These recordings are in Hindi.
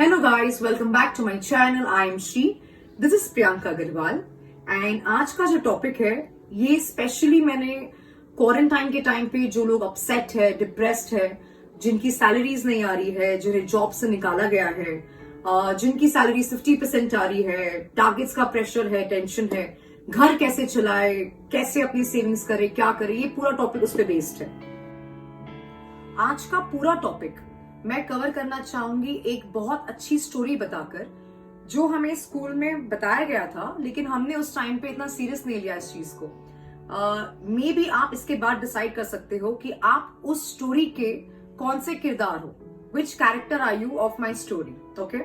Hello guys, welcome back to my channel. I am Shri. This is Priyanka Agarwal and आज का जो टॉपिक है ये स्पेशली मैंने क्वारंटाइन के टाइम पे जो लोग अपसेट है, डिप्रेस्ड है, जिनकी सैलरीज नहीं आ रही है, जिन्हें जॉब से निकाला गया है, जिनकी सैलरी 50% आ रही है, टारगेट्स का प्रेशर है, टेंशन है, घर कैसे चलाए, कैसे अपनी सेविंग्स करे, क्या करे, ये पूरा टॉपिक उस पर बेस्ड है। आज का पूरा टॉपिक मैं कवर करना चाहूंगी एक बहुत अच्छी स्टोरी बताकर, जो हमें स्कूल में बताया गया था लेकिन हमने उस टाइम पे इतना सीरियस नहीं लिया इस चीज को। मे बी आप इसके बाद डिसाइड कर सकते हो कि आप उस स्टोरी के कौन से किरदार हो, which character are you of my story. Okay,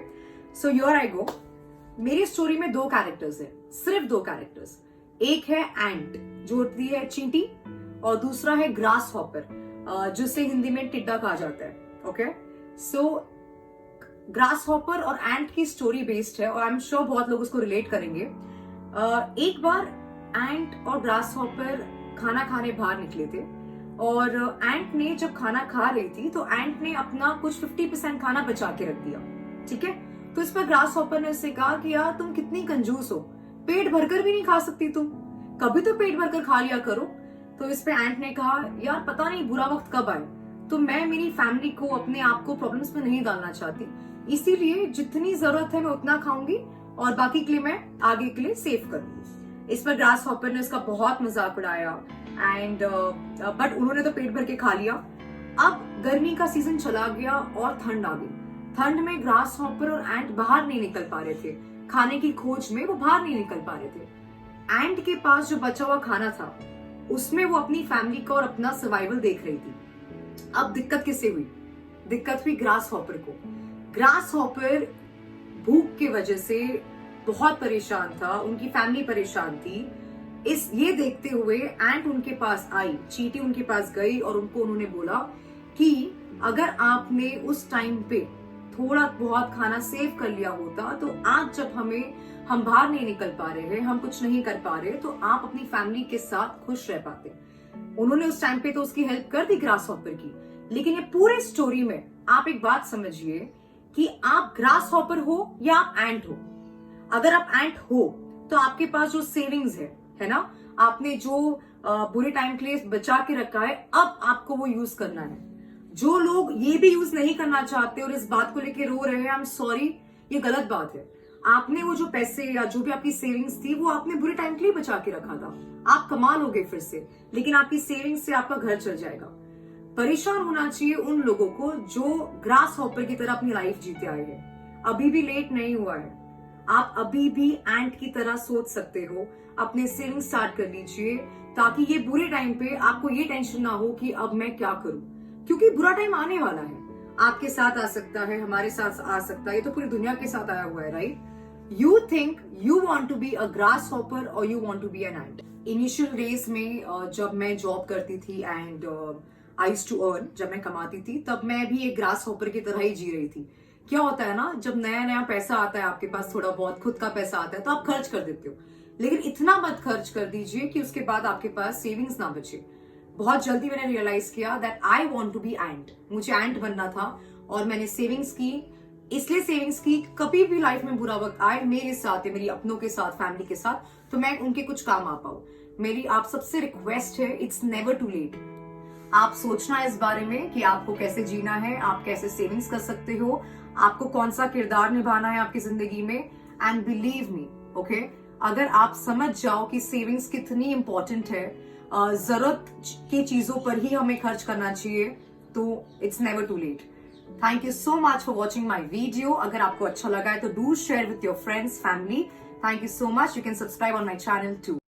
so your I go. मेरी स्टोरी में दो कैरेक्टर्स है, सिर्फ दो कैरेक्टर्स। एक है एंट जो होती है चींटी, और दूसरा है ग्रास हॉपर जिसे हिंदी में टिड्डा कहा जाता है। ओके, सो ग्रास हॉपर और एंट की स्टोरी बेस्ड है और आई एम श्योर बहुत लोग उसको रिलेट करेंगे। एक बार एंट और ग्रास हॉपर खाना खाने बाहर निकले थे और एंट ने जब खाना खा रही थी तो एंट ने अपना कुछ 50% खाना बचा के रख दिया। ठीक है, तो इस पर ग्रास हॉपर ने उससे कहा कि यार तुम कितनी कंजूस हो, पेट भरकर भी नहीं खा सकती तुम, कभी तो पेट भरकर खा लिया करो। तो इस पे एंट ने कहा यार पता नहीं बुरा वक्त कब आए, तो मैं मेरी फैमिली को, अपने आप को प्रॉब्लम्स में नहीं डालना चाहती, इसीलिए जितनी जरूरत है मैं उतना खाऊंगी और बाकी के लिए मैं आगे के लिए सेव करूंगी। इस पर ग्रास हॉपर ने उसका बहुत मजाक उड़ाया एंड बट उन्होंने तो पेट भर के खा लिया। अब गर्मी का सीजन चला गया और ठंड आ गई। ठंड में ग्रास हॉपर और एंट बाहर नहीं निकल पा रहे थे, खाने की खोज में वो बाहर नहीं निकल पा रहे थे। एंट के पास जो बचा हुआ खाना था उसमें वो अपनी फैमिली को और अपना सर्वाइवल देख रही थी। अब दिक्कत किससे हुई? दिक्कत हुई ग्रास हॉपर को। ग्रास हॉपर भूख की वजह से बहुत परेशान था, उनकी फैमिली परेशान थी। ये देखते हुए एंट उनके पास आई, चींटी उनके पास गई और उन्होंने बोला कि अगर आपने उस टाइम पे थोड़ा बहुत खाना सेव कर लिया होता तो आज जब हम बाहर नहीं निकल पा रहे हैं, हम कुछ नहीं कर पा रहे, तो आप अपनी फैमिली के साथ खुश रह पाते। उन्होंने उस टाइम पे तो उसकी हेल्प कर दी ग्रास हॉपर की, लेकिन ये पूरे स्टोरी में आप एक बात समझिए कि आप ग्रास हॉपर हो या आप एंट हो। अगर आप एंट हो तो आपके पास जो सेविंग्स है ना, आपने जो बुरे टाइम के लिए बचा के रखा है, अब आपको वो यूज करना है। जो लोग ये भी यूज नहीं करना चाहते और इस बात को लेके रो रहे हैं, आई एम सॉरी, ये गलत बात है। आपने वो जो पैसे या जो भी आपकी सेविंग्स थी वो आपने बुरे टाइम के लिए बचा के रखा था, आप कमा लोगे फिर से, लेकिन आपकी सेविंग्स से आपका घर चल जाएगा। परेशान होना चाहिए उन लोगों को जो ग्रास हॉपर की तरह अपनी लाइफ जीते आए हैं। अभी भी लेट नहीं हुआ है, आप अभी भी एंट की तरह सोच सकते हो, अपने सेविंग्स स्टार्ट कर लीजिए ताकि ये बुरे टाइम पे आपको ये टेंशन ना हो कि अब मैं क्या करूं, क्योंकि बुरा टाइम आने वाला है। आपके साथ आ सकता है, हमारे साथ आ सकता है, ये तो पूरी दुनिया के साथ आया हुआ है, right? You think you want to be a grasshopper or you want to be an ant? Initial days में जब मैं जॉब करती थी and I used to earn, जब मैं कमाती थी तब मैं भी एक ग्रास हॉपर की तरह ही जी रही थी। क्या होता है ना, जब नया नया पैसा आता है आपके पास, थोड़ा बहुत खुद का पैसा आता है तो आप खर्च कर देते हो, लेकिन इतना मत खर्च कर दीजिए कि उसके बाद आपके पास सेविंग्स ना बचे। बहुत जल्दी मैंने रियलाइज किया that I want to be ant, मुझे एंट बनना था और मैंने सेविंग्स की। इसलिए सेविंग्स की, कभी भी लाइफ में बुरा वक्त आए मेरे साथ है, मेरी अपनों के साथ, फैमिली के साथ, तो मैं उनके कुछ काम आ पाऊं। मेरी आप सबसे रिक्वेस्ट है, इट्स नेवर टू लेट। आप सोचना इस बारे में कि आपको कैसे जीना है, आप कैसे सेविंग्स कर सकते हो, आपको कौन सा किरदार निभाना है आपकी जिंदगी में। एंड बिलीव मी, ओके, अगर आप समझ जाओ कि सेविंग्स कितनी इंपॉर्टेंट है, जरूरत की चीजों पर ही हमें खर्च करना चाहिए, तो it's never too late. Thank you so much for watching my video. अगर आपको अच्छा लगा है तो do share with your friends, family. Thank you so much. You can subscribe on my channel too.